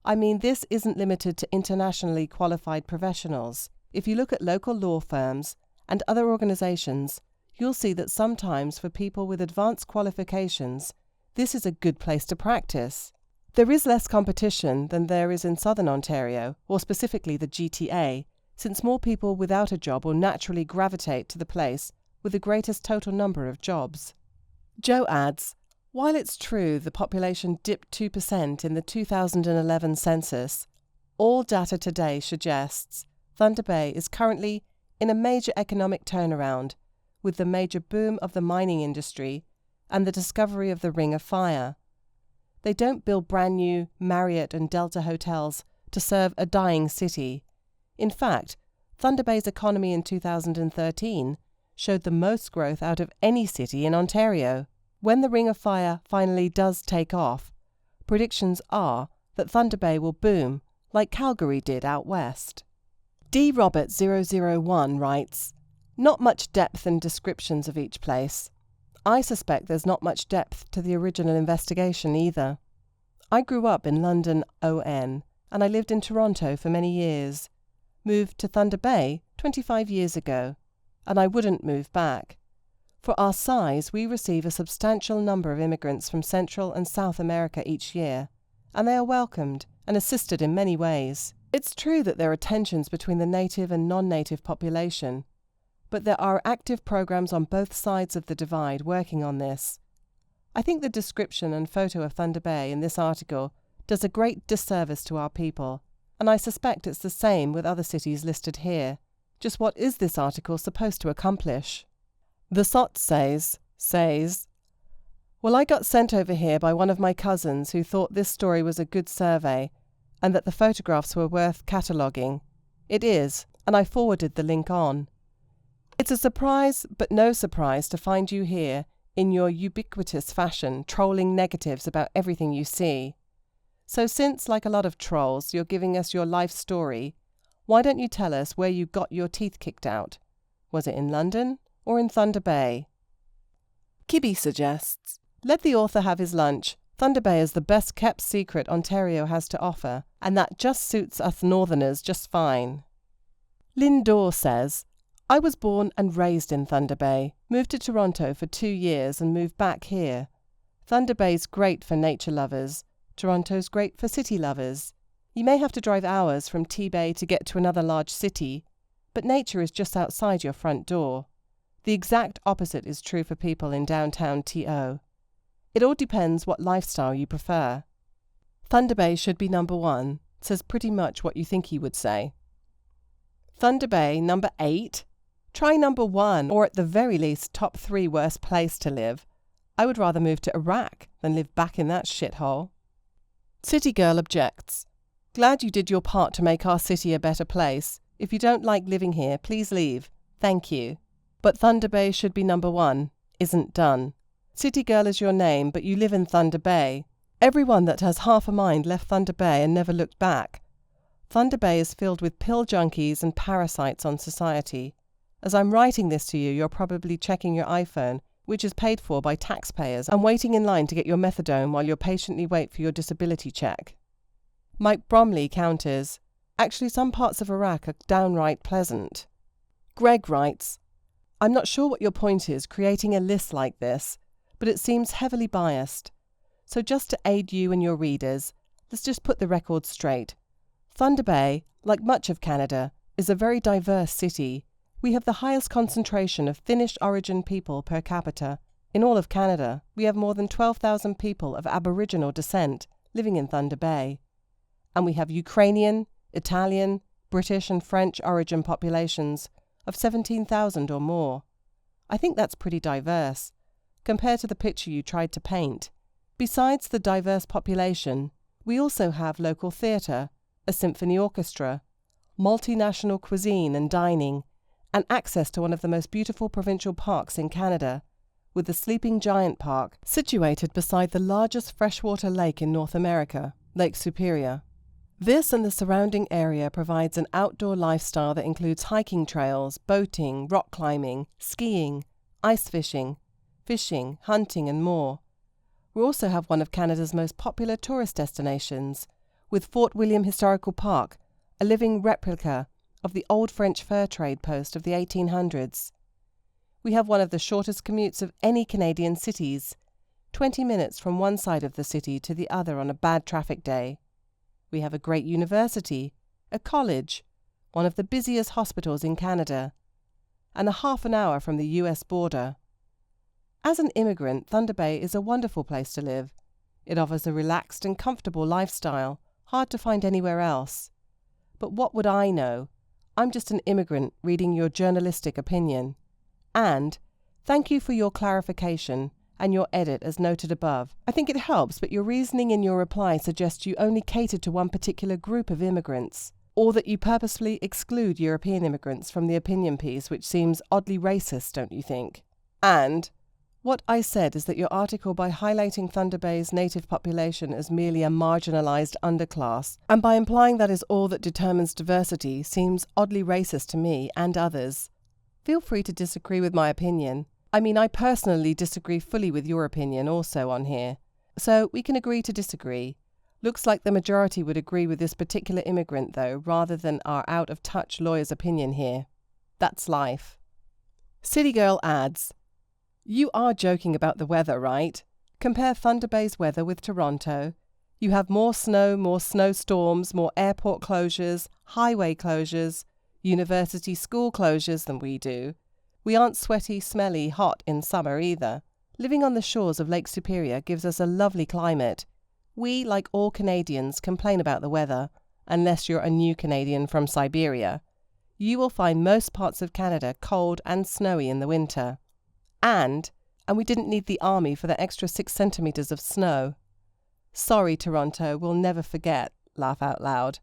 I mean, this isn't limited to internationally qualified professionals. If you look at local law firms and other organisations, you'll see that sometimes for people with advanced qualifications, this is a good place to practice. There is less competition than there is in southern Ontario, or specifically the GTA, since more people without a job will naturally gravitate to the place with the greatest total number of jobs. Joe adds, while it's true the population dipped 2% in the 2011 census, all data today suggests Thunder Bay is currently in a major economic turnaround, with the major boom of the mining industry and the discovery of the Ring of Fire. They don't build brand new Marriott and Delta hotels to serve a dying city. In fact, Thunder Bay's economy in 2013 showed the most growth out of any city in Ontario. When the Ring of Fire finally does take off, predictions are that Thunder Bay will boom like Calgary did out west. D. Roberts 001 writes, not much depth in descriptions of each place. I suspect there's not much depth to the original investigation either. I grew up in London ON, and I lived in Toronto for many years. Moved to Thunder Bay 25 years ago, and I wouldn't move back. For our size, we receive a substantial number of immigrants from Central and South America each year, and they are welcomed and assisted in many ways. It's true that there are tensions between the native and non-native population, but there are active programs on both sides of the divide working on this. I think the description and photo of Thunder Bay in this article does a great disservice to our people, and I suspect it's the same with other cities listed here. Just what is this article supposed to accomplish? The Sot says, well, I got sent over here by one of my cousins who thought this story was a good survey and that the photographs were worth cataloguing. It is, and I forwarded the link on. It's a surprise, but no surprise, to find you here in your ubiquitous fashion trolling negatives about everything you see. So since, like a lot of trolls, you're giving us your life story, why don't you tell us where you got your teeth kicked out? Was it in London or in Thunder Bay? Kibby suggests, let the author have his lunch. Thunder Bay is the best kept secret Ontario has to offer, and that just suits us northerners just fine. Lynn Dorr says, I was born and raised in Thunder Bay, moved to Toronto for 2 years and moved back here. Thunder Bay's great for nature lovers. Toronto's great for city lovers. You may have to drive hours from T-Bay to get to another large city, but nature is just outside your front door. The exact opposite is true for people in downtown TO. It all depends what lifestyle you prefer. Thunder Bay should be number 1, says pretty much what you think he would say. Thunder Bay, number 8? Try number 1, or at the very least top 3 worst place to live. I would rather move to Iraq than live back in that shithole. City girl objects. Glad you did your part to make our city a better place. If you don't like living here, please leave. Thank you. But Thunder Bay should be number 1. Isn't done. City girl is your name, but you live in Thunder Bay. Everyone that has half a mind left Thunder Bay and never looked back. Thunder Bay is filled with pill junkies and parasites on society. As I'm writing this to you, you're probably checking your iPhone, which is paid for by taxpayers, and waiting in line to get your methadone while you patiently wait for your disability check. Mike Bromley counters, actually some parts of Iraq are downright pleasant. Greg writes, I'm not sure what your point is creating a list like this, but it seems heavily biased. So just to aid you and your readers, let's just put the record straight. Thunder Bay, like much of Canada, is a very diverse city. We have the highest concentration of Finnish origin people per capita. In all of Canada, we have more than 12,000 people of Aboriginal descent living in Thunder Bay. And we have Ukrainian, Italian, British and French origin populations of 17,000 or more. I think that's pretty diverse, compared to the picture you tried to paint. Besides the diverse population, we also have local theatre, a symphony orchestra, multinational cuisine and dining, and access to one of the most beautiful provincial parks in Canada, with the Sleeping Giant Park, situated beside the largest freshwater lake in North America, Lake Superior. This and the surrounding area provides an outdoor lifestyle that includes hiking trails, boating, rock climbing, skiing, ice fishing, hunting, and more. We also have one of Canada's most popular tourist destinations, with Fort William Historical Park, a living replica of the old French fur trade post of the 1800s. We have one of the shortest commutes of any Canadian cities, 20 minutes from one side of the city to the other on a bad traffic day. We have a great university, a college, one of the busiest hospitals in Canada, and a half an hour from the US border. As an immigrant, Thunder Bay is a wonderful place to live. It offers a relaxed and comfortable lifestyle, hard to find anywhere else. But what would I know? I'm just an immigrant reading your journalistic opinion. And thank you for your clarification and your edit as noted above. I think it helps, but your reasoning in your reply suggests you only catered to one particular group of immigrants, or that you purposefully exclude European immigrants from the opinion piece, which seems oddly racist, don't you think? And what I said is that your article, by highlighting Thunder Bay's native population as merely a marginalised underclass, and by implying that is all that determines diversity, seems oddly racist to me and others. Feel free to disagree with my opinion. I mean, I personally disagree fully with your opinion also on here. So we can agree to disagree. Looks like the majority would agree with this particular immigrant, though, rather than our out-of-touch lawyer's opinion here. That's life. City Girl adds, you are joking about the weather, right? Compare Thunder Bay's weather with Toronto. You have more snowstorms, more airport closures, highway closures, university school closures than we do. We aren't sweaty, smelly, hot in summer either. Living on the shores of Lake Superior gives us a lovely climate. We, like all Canadians, complain about the weather, unless you're a new Canadian from Siberia. You will find most parts of Canada cold and snowy in the winter. And we didn't need the army for the extra 6 centimetres of snow. Sorry, Toronto, we'll never forget, laugh out loud.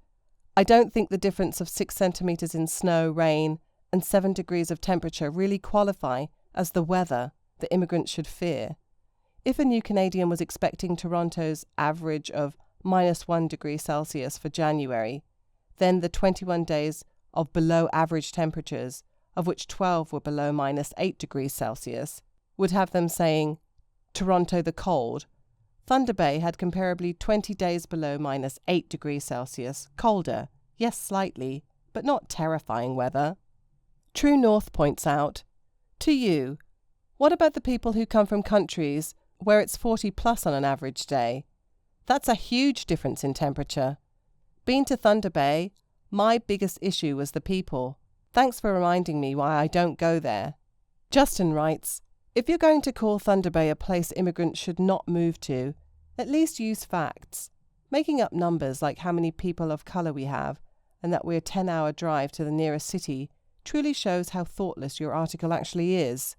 I don't think the difference of 6 centimetres in snow, rain, and 7 degrees of temperature really qualify as the weather the immigrants should fear. If a new Canadian was expecting Toronto's average of -1 degree Celsius for January, then the 21 days of below average temperatures, of which 12 were below -8 degrees Celsius, would have them saying, Toronto the cold. Thunder Bay had comparably 20 days below -8 degrees Celsius, colder, yes slightly, but not terrifying weather. True North points out, to you, what about the people who come from countries where it's 40 plus on an average day? That's a huge difference in temperature. Been to Thunder Bay, my biggest issue was the people. Thanks for reminding me why I don't go there. Justin writes, if you're going to call Thunder Bay a place immigrants should not move to, at least use facts. Making up numbers like how many people of colour we have and that we're a 10-hour drive to the nearest city truly shows how thoughtless your article actually is.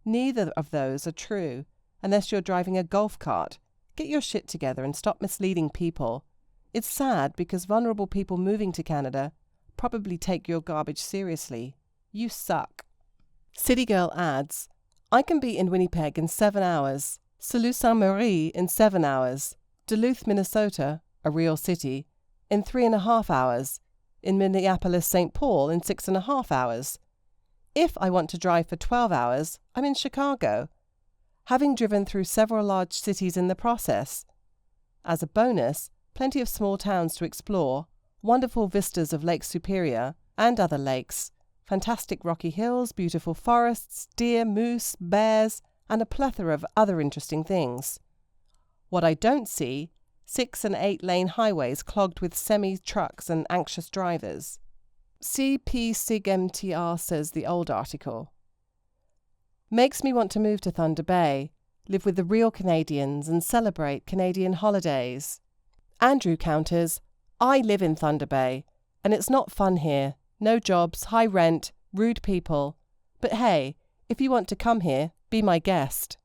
Neither of those are true unless you're driving a golf cart, Get your shit together and stop misleading people. It's sad because vulnerable people moving to Canada probably take your garbage seriously. You suck. City Girl adds, I can be in Winnipeg in 7 hours, Sault-Ste-Marie in 7 hours, Duluth, Minnesota, a real city, in 3.5 hours, in Minneapolis-St. Paul in 6.5 hours. If I want to drive for 12 hours, I'm in Chicago, having driven through several large cities in the process. As a bonus, plenty of small towns to explore, wonderful vistas of Lake Superior and other lakes, fantastic rocky hills, beautiful forests, deer, moose, bears, and a plethora of other interesting things. What I don't see, 6- and 8-lane highways clogged with semi-trucks and anxious drivers. CP Sig MTR says the old article. Makes me want to move to Thunder Bay, live with the real Canadians and celebrate Canadian holidays. Andrew counters, I live in Thunder Bay, and it's not fun here. No jobs, high rent, rude people. But hey, if you want to come here, be my guest.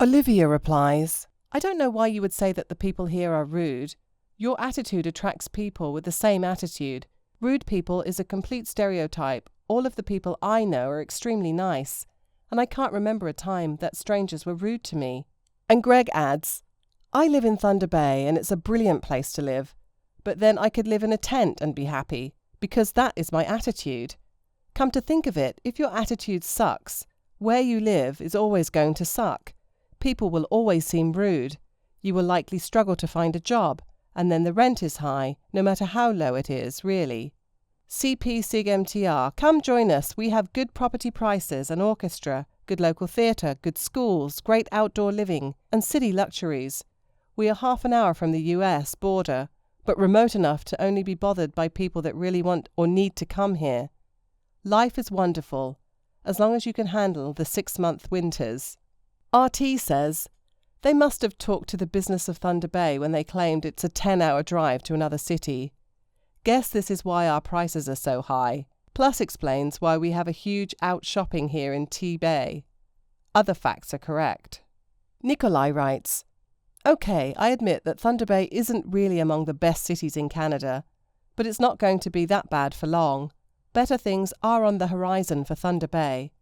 Olivia replies, I don't know why you would say that the people here are rude. Your attitude attracts people with the same attitude. Rude people is a complete stereotype. All of the people I know are extremely nice, and I can't remember a time that strangers were rude to me. And Greg adds, I live in Thunder Bay and it's a brilliant place to live, but then I could live in a tent and be happy, because that is my attitude. Come to think of it, if your attitude sucks, where you live is always going to suck. People will always seem rude. You will likely struggle to find a job, and then the rent is high, no matter how low it is, really. CP Sig MTR, come join us. We have good property prices, an orchestra, good local theatre, good schools, great outdoor living, and city luxuries. We are half an hour from the US border, but remote enough to only be bothered by people that really want or need to come here. Life is wonderful, as long as you can handle the 6-month winters. RT says, they must have talked to the business of Thunder Bay when they claimed it's a 10-hour drive to another city. Guess this is why our prices are so high. Plus explains why we have a huge out shopping here in T-Bay. Other facts are correct. Nikolai writes, okay, I admit that Thunder Bay isn't really among the best cities in Canada, but it's not going to be that bad for long. Better things are on the horizon for Thunder Bay.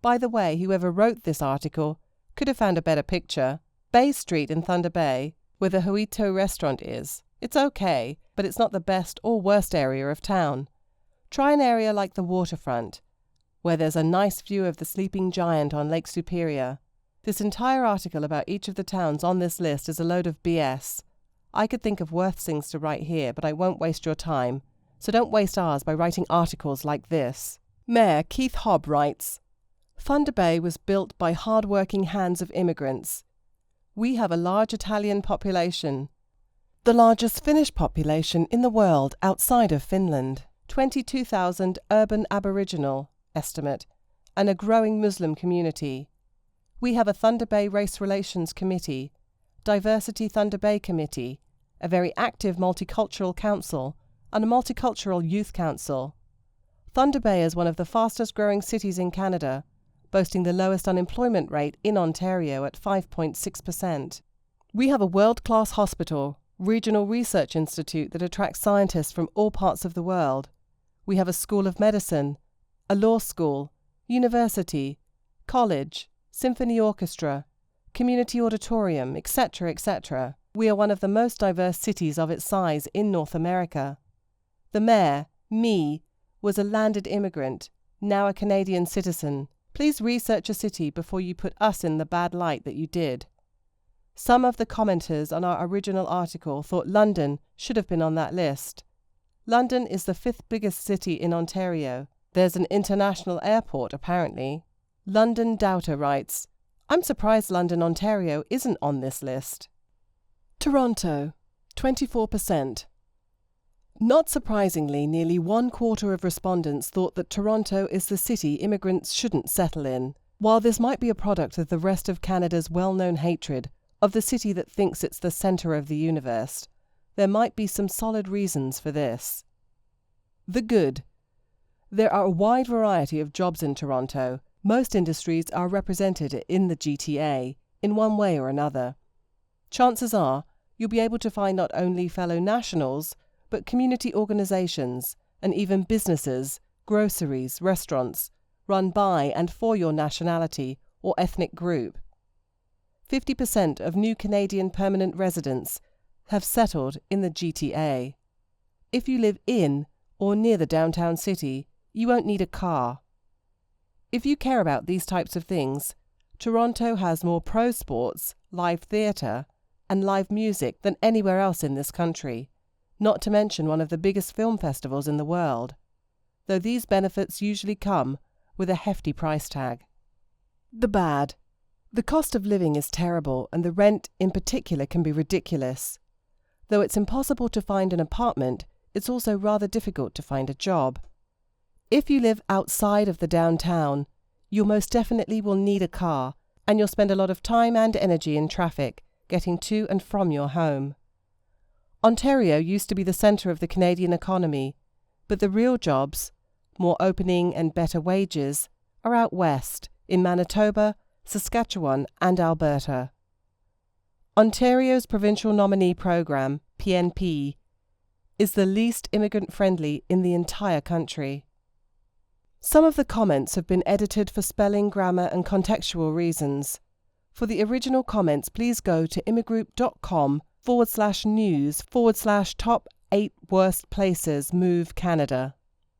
By the way, whoever wrote this article could have found a better picture. Bay Street in Thunder Bay, where the Huito restaurant is. It's okay, but it's not the best or worst area of town. Try an area like the waterfront, where there's a nice view of the sleeping giant on Lake Superior. This entire article about each of the towns on this list is a load of BS. I could think of worse things to write here, but I won't waste your time, so don't waste ours by writing articles like this. Mayor Keith Hobb writes, Thunder Bay was built by hard-working hands of immigrants. We have a large Italian population, the largest Finnish population in the world outside of Finland, 22,000 urban Aboriginal estimate, and a growing Muslim community. We have a Thunder Bay Race Relations Committee, Diversity Thunder Bay Committee, a very active multicultural council, and a multicultural youth council. Thunder Bay is one of the fastest growing cities in Canada, boasting the lowest unemployment rate in Ontario at 5.6%. We have a world-class hospital, regional research institute that attracts scientists from all parts of the world. We have a school of medicine, a law school, university, college, symphony orchestra, community auditorium, etc., etc. We are one of the most diverse cities of its size in North America. The mayor, me, was a landed immigrant, now a Canadian citizen. Please research a city before you put us in the bad light that you did. Some of the commenters on our original article thought London should have been on that list. London is the 5th biggest city in Ontario. There's an international airport, apparently. London Doubter writes, I'm surprised London, Ontario isn't on this list. Toronto, 24%. Not surprisingly, nearly 1/4 of respondents thought that Toronto is the city immigrants shouldn't settle in. While this might be a product of the rest of Canada's well-known hatred of the city that thinks it's the centre of the universe, there might be some solid reasons for this. The good. There are a wide variety of jobs in Toronto. Most industries are represented in the GTA, in one way or another. chances are you'll be able to find not only fellow nationals, but community organisations and even businesses, groceries, restaurants, run by and for your nationality or ethnic group. 50% of new Canadian permanent residents have settled in the GTA. If you live in or near the downtown city, you won't need a car. If you care about these types of things, Toronto has more pro sports, live theatre, and live music than anywhere else in this country, not to mention one of the biggest film festivals in the world, though these benefits usually come with a hefty price tag. The bad. The cost of living is terrible, and the rent in particular can be ridiculous. Though it's impossible to find an apartment, it's also rather difficult to find a job. If you live outside of the downtown, you most definitely will need a car, and you'll spend a lot of time and energy in traffic getting to and from your home. Ontario used to be the centre of the Canadian economy, but the real jobs, more opening and better wages, are out west, in Manitoba, Saskatchewan and Alberta. Ontario's Provincial Nominee Program, PNP, is the least immigrant-friendly in the entire country. Some of the comments have been edited for spelling, grammar and contextual reasons. For the original comments, please go to immigrate.com/news/top 8 worst places move Canada.